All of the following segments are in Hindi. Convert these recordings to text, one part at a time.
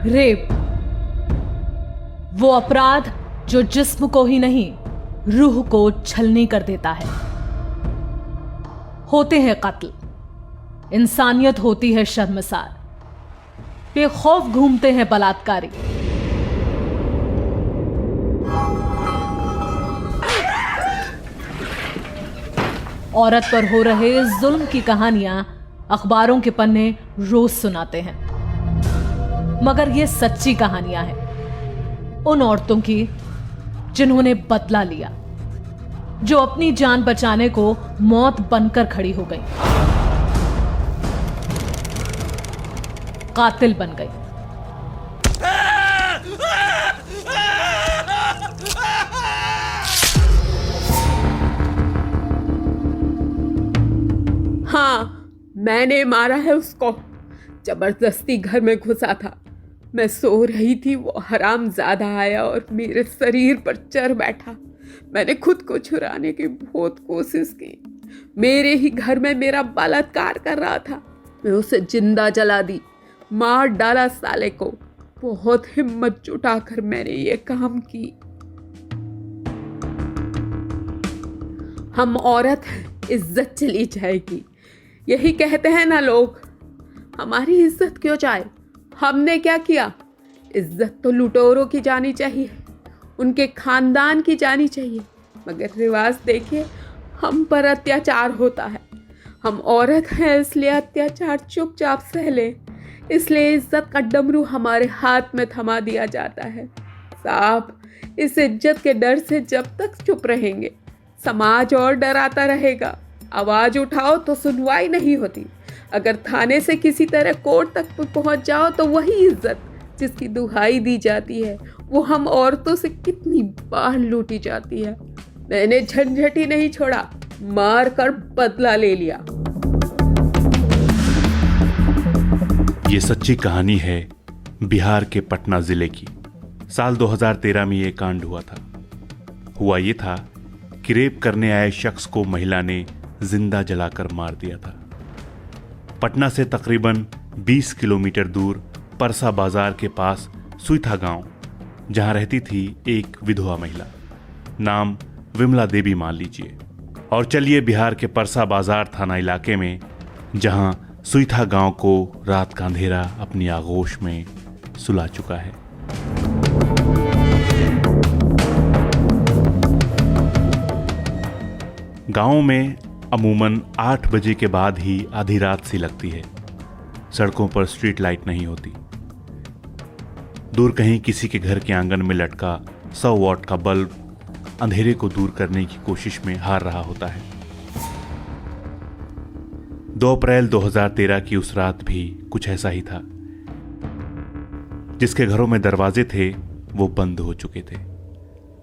रेप वो अपराध जो जिस्म को ही नहीं रूह को छलनी कर देता है। होते हैं कत्ल, इंसानियत होती है शर्मसार, बेखौफ घूमते हैं बलात्कारी। औरत पर हो रहे जुल्म की कहानियां अखबारों के पन्ने रोज सुनाते हैं, मगर ये सच्ची कहानियां हैं उन औरतों की जिन्होंने बदला लिया, जो अपनी जान बचाने को मौत बनकर खड़ी हो गई, कातिल बन गई। हाँ, मैंने मारा है उसको। जबरदस्ती घर में घुसा था। मैं सो रही थी, वो हरामजादा आया और मेरे शरीर पर चढ़ बैठा। मैंने खुद को छुड़ाने की बहुत कोशिश की। मेरे ही घर में मेरा बलात्कार कर रहा था। मैं उसे जिंदा जला दी, मार डाला साले को। बहुत हिम्मत जुटाकर मैंने ये काम की। हम औरत हैं, इज्जत चली जाएगी, यही कहते हैं ना लोग। हमारी इज्जत क्यों जाए? हमने क्या किया? इज्जत तो लुटेरों की जानी चाहिए, उनके खानदान की जानी चाहिए। मगर रिवाज देखिए, हम पर अत्याचार होता है। हम औरत हैं इसलिए अत्याचार चुपचाप सह लें, इसलिए इज्जत का डमरू हमारे हाथ में थमा दिया जाता है। साहब, इस इज्जत के डर से जब तक चुप रहेंगे, समाज और डराता रहेगा। आवाज उठाओ तो सुनवाई नहीं होती। अगर थाने से किसी तरह कोर्ट तक पहुंच जाओ तो वही इज्जत जिसकी दुहाई दी जाती है, वो हम औरतों से कितनी बार लूटी जाती है। मैंने झंझट ही नहीं छोड़ा, मार कर बदला ले लिया। ये सच्ची कहानी है बिहार के पटना जिले की। साल 2013 में ये कांड हुआ था। हुआ ये था कि रेप करने आए शख्स को महिला ने जिंदा जलाकर मार दिया था। पटना से तकरीबन 20 किलोमीटर दूर परसा बाजार के पास सुईथा गांव, जहां रहती थी एक विधवा महिला, नाम विमला देवी मान लीजिए। और चलिए बिहार के परसा बाजार थाना इलाके में, जहां सुईथा गांव को रात का अंधेरा अपनी आगोश में सुला चुका है। गांव में अमूमन 8 बजे के बाद ही आधी रात सी लगती है। सड़कों पर स्ट्रीट लाइट नहीं होती। दूर कहीं किसी के घर के आंगन में लटका 100 वॉट का बल्ब अंधेरे को दूर करने की कोशिश में हार रहा होता है। 2 अप्रैल 2013 की उस रात भी कुछ ऐसा ही था। जिसके घरों में दरवाजे थे वो बंद हो चुके थे।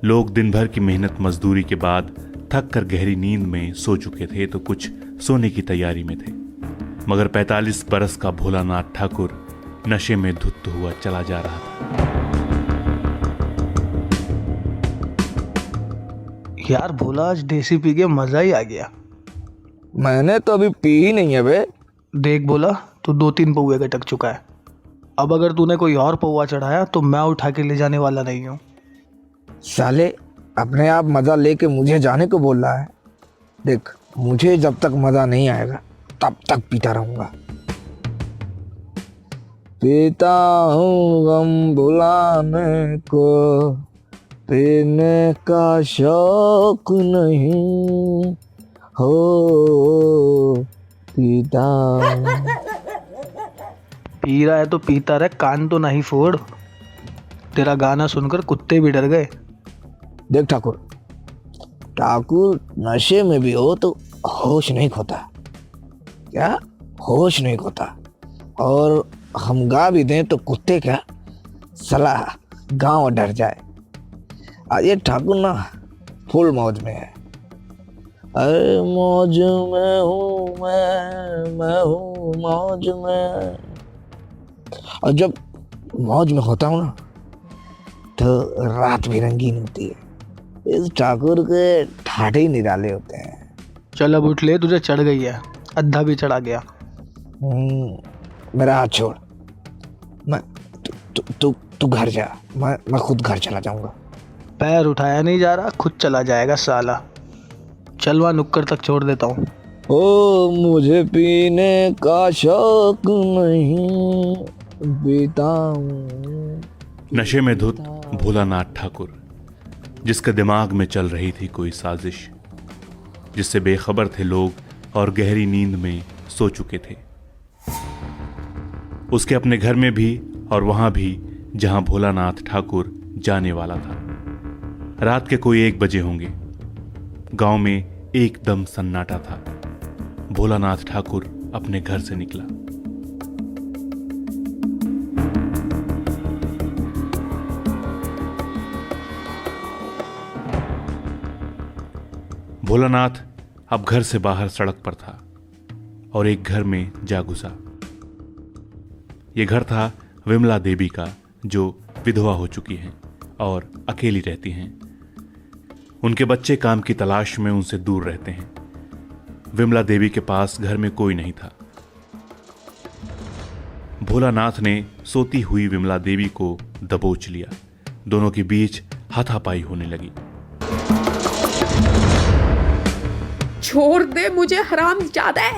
लोग दिन भर की मेहनत मजदूरी के बाद थक कर गहरी नींद में सो चुके थे तो कुछ सोने की तैयारी में थे। मगर 45 बरस का भोलानाथ ठाकुर नशे में धुत हुआ चला जा रहा था। यार भोला, आज देसी पी के मजा ही आ गया। मैंने तो अभी पी ही नहीं है बे। देख भोला, तू 2-3 पौवे का टक चुका है। अब अगर तूने कोई और पौवा चढ़ाया तो मैं उठा के ले जाने वाला नहीं हूँ। साले अपने आप मजा लेके मुझे जाने को बोल रहा है। देख, मुझे जब तक मजा नहीं आएगा तब तक पीता रहूंगा। पीता हूँ गम भुलाने को, पीने का शौक नहीं हो, पीता। पी रहा है तो पीता रहे, कान तो नहीं फोड़। तेरा गाना सुनकर कुत्ते भी डर गए। देख ठाकुर, नशे में भी हो तो होश नहीं खोता। क्या होश नहीं खोता? और हम गा भी दें तो कुत्ते क्या, सलाह गांव डर जाए। आज ये ठाकुर ना फुल मौज में है। अरे मौज में हूँ मैं हूँ मौज में। और जब मौज में होता हूँ ना तो रात भी रंगीन होती है। इस ठाकुर के ठाठे ही निराले होते हैं। चल अब उठ ले, तुझे चढ़ गई है, अद्धा भी चढ़ा गया। मेरा हाथ छोड़। मैं तू घर जा, मैं खुद घर चला जाऊंगा। पैर उठाया नहीं जा रहा, खुद चला जाएगा साला। चल वहाँ नुक्कड़ तक छोड़ देता हूँ। ओ मुझे पीने का शौक नहीं, पीता हूँ। नशे में धुत भोलानाथ ठाकुर, जिसके दिमाग में चल रही थी कोई साजिश, जिससे बेखबर थे लोग और गहरी नींद में सो चुके थे। उसके अपने घर में भी और वहां भी जहां भोलानाथ ठाकुर जाने वाला था। रात के कोई 1 बजे होंगे। गांव में एकदम सन्नाटा था। भोलानाथ ठाकुर अपने घर से निकला। भोलानाथ अब घर से बाहर सड़क पर था और एक घर में जा घुसा। यह घर था विमला देवी का, जो विधवा हो चुकी हैं और अकेली रहती हैं। उनके बच्चे काम की तलाश में उनसे दूर रहते हैं। विमला देवी के पास घर में कोई नहीं था। भोलानाथ ने सोती हुई विमला देवी को दबोच लिया। दोनों के बीच हाथापाई होने लगी। छोड़ दे मुझे हरामजादा।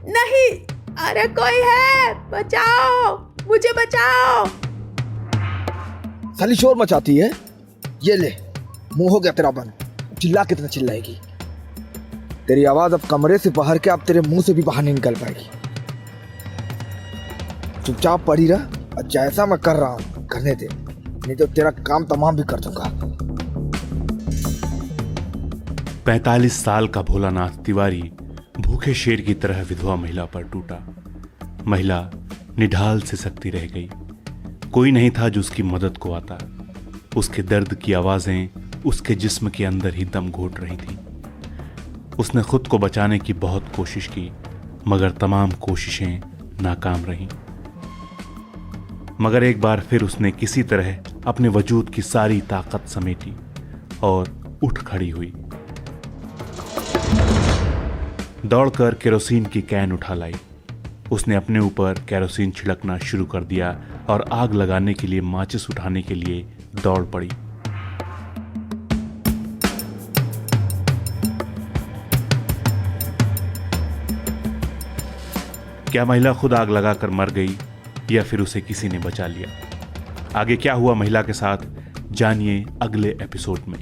नहीं, अरे कोई है, बचाओ, मुझे बचाओ। साली शोर मचाती है। ये ले, मुंह हो गया तेरा बंद। चिल्ला कितना चिल्लाएगी? तेरी आवाज अब कमरे से बाहर के अब तेरे मुंह से भी बाहर नहीं निकल पाएगी। चुपचाप पड़ी रह और जैसा मैं कर रहा हूं करने दे, नहीं तो तेरा काम तमाम भी कर दूंगा। 45 साल का भोलानाथ तिवारी भूखे शेर की तरह विधवा महिला पर टूटा। महिला निढाल से सकती रह गई। कोई नहीं था जो उसकी मदद को आता। उसके दर्द की आवाजें उसके जिस्म के अंदर ही दम घोट रही थीं। उसने खुद को बचाने की बहुत कोशिश की, मगर तमाम कोशिशें नाकाम रहीं। मगर एक बार फिर उसने किसी तरह अपने वजूद की सारी ताकत समेटी और उठ खड़ी हुई। दौड़कर केरोसिन की कैन उठा लाई। उसने अपने ऊपर केरोसिन छिड़कना शुरू कर दिया और आग लगाने के लिए माचिस उठाने के लिए दौड़ पड़ी। क्या महिला खुद आग लगाकर मर गई या फिर उसे किसी ने बचा लिया? आगे क्या हुआ महिला के साथ, जानिए अगले एपिसोड में।